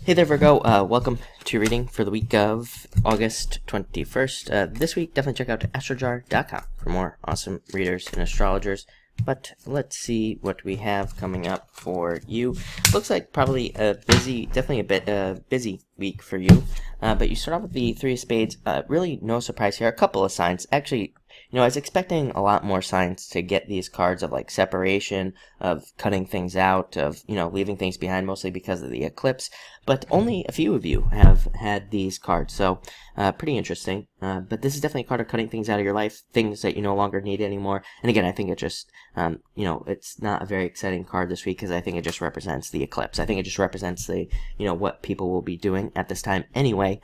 Hey there, Virgo. Welcome to your reading for the week of August 21st. This week, definitely check out astrojar.com for more awesome readers and astrologers. But let's see what we have coming up for you. Looks like probably definitely a bit busy week for you. But you start off with the Three of Spades. Really no surprise here. A couple of signs. Actually, I was expecting a lot more signs to get these cards of like separation, of cutting things out, of, leaving things behind, mostly because of the eclipse. But only a few of you have had these cards, so pretty interesting. But this is definitely a card of cutting things out of your life, things that you no longer need anymore. And again, I think it just, it's not a very exciting card this week because I think it just represents the eclipse. I think it just represents the, what people will be doing at this time anyway,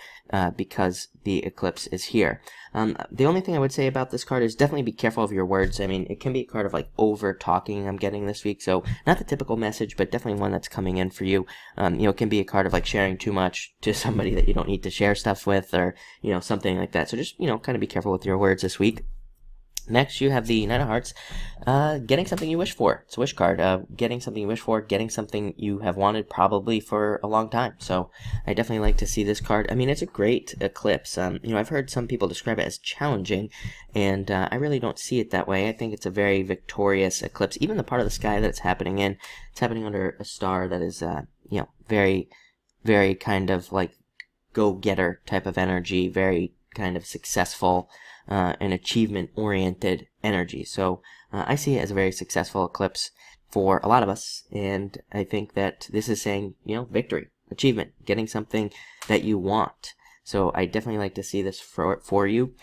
because the eclipse is here. The only thing I would say about this card is definitely be careful of your words. I mean, it can be a card of like over talking I'm getting this week, so not the typical message, but definitely one that's coming in for you. It can be a card of like sharing too much to somebody that you don't need to share stuff with, or something like that. So just kind of be careful with your words this week. Next, you have the Nine of Hearts, getting something you wish for. It's a wish card. Getting something you wish for, getting something you have wanted probably for a long time. So I definitely like to see this card. I mean, it's a great eclipse. I've heard some people describe it as challenging, and I really don't see it that way. I think it's a very victorious eclipse. Even the part of the sky that it's happening in, it's happening under a star that is, very, very kind of like go-getter type of energy, very kind of successful, and achievement-oriented energy. So I see it as a very successful eclipse for a lot of us, and I think that this is saying, victory, achievement, getting something that you want. So I definitely like to see this for you.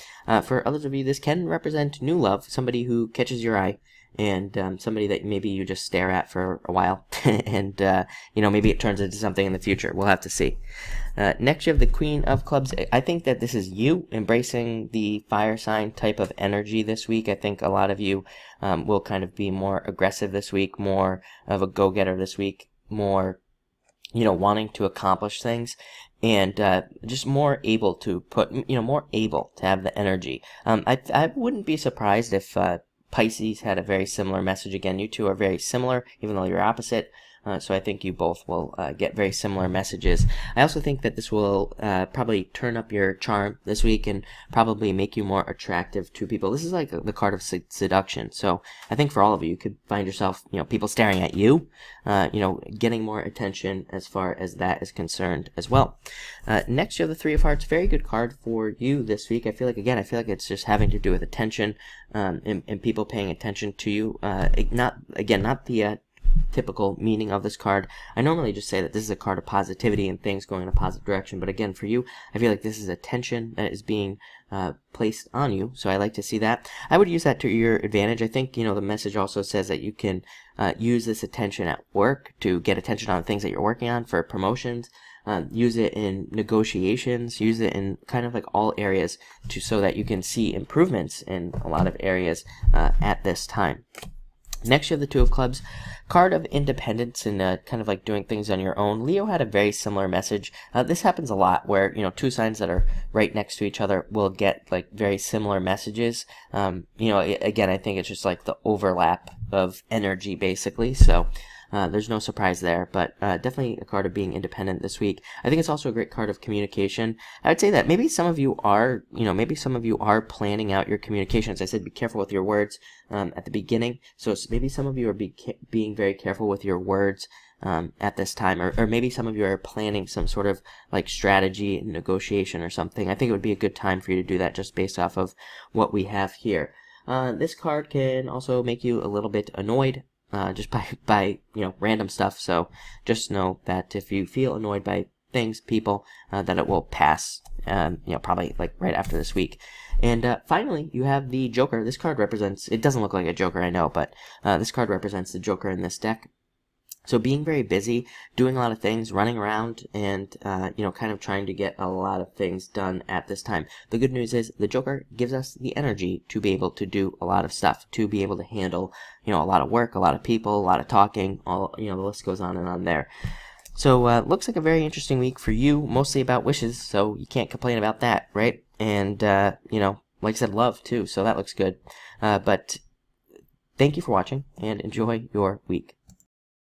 For others of you, this can represent new love, somebody who catches your eye, and somebody that maybe you just stare at for a while, and maybe it turns into something in the future. We'll have to see. Next, you have the Queen of Clubs. I think that this is you embracing the fire sign type of energy this week. I think a lot of you will kind of be more aggressive this week, more of a go-getter this week, more wanting to accomplish things, and just more able to more able to have the energy. I wouldn't be surprised if Pisces had a very similar message. Again, you two are very similar, even though you're opposite. So I think you both will get very similar messages. I also think that this will probably turn up your charm this week and probably make you more attractive to people. This is like the card of seduction. So I think for all of you, you could find yourself, people staring at you, getting more attention as far as that is concerned as well. Next, you have the Three of Hearts. Very good card for you this week. I feel like it's just having to do with attention, and people paying attention to you. Not the typical meaning of this card. I normally just say that this is a card of positivity and things going in a positive direction, but again, for you, I feel like this is attention that is being placed on you, so I like to see that. I would use that to your advantage. I think, the message also says that you can use this attention at work to get attention on things that you're working on for promotions, use it in negotiations, use it in kind of like all areas so that you can see improvements in a lot of areas at this time. Next, you have the Two of Clubs, card of independence and kind of like doing things on your own. Leo had a very similar message. This happens a lot where, two signs that are right next to each other will get like very similar messages. Again, I think it's just like the overlap of energy basically. So there's no surprise there, but definitely a card of being independent this week. I think it's also a great card of communication. I would say that maybe some of you are, planning out your communications. I said be careful with your words at the beginning, so maybe some of you are being very careful with your words at this time, or maybe some of you are planning some sort of like strategy and negotiation or something. I think it would be a good time for you to do that just based off of what we have here. This card can also make you a little bit annoyed. Just by random stuff. So just know that if you feel annoyed by things, people, that it will pass. Probably like right after this week. And finally, you have the Joker. This card represents. It doesn't look like a Joker, I know, but this card represents the Joker in this deck. So being very busy, doing a lot of things, running around, and, kind of trying to get a lot of things done at this time. The good news is the Joker gives us the energy to be able to do a lot of stuff, to be able to handle, a lot of work, a lot of people, a lot of talking, the list goes on and on there. So, looks like a very interesting week for you, mostly about wishes, so you can't complain about that, right? And, like I said, love, too, so that looks good. But thank you for watching, and enjoy your week.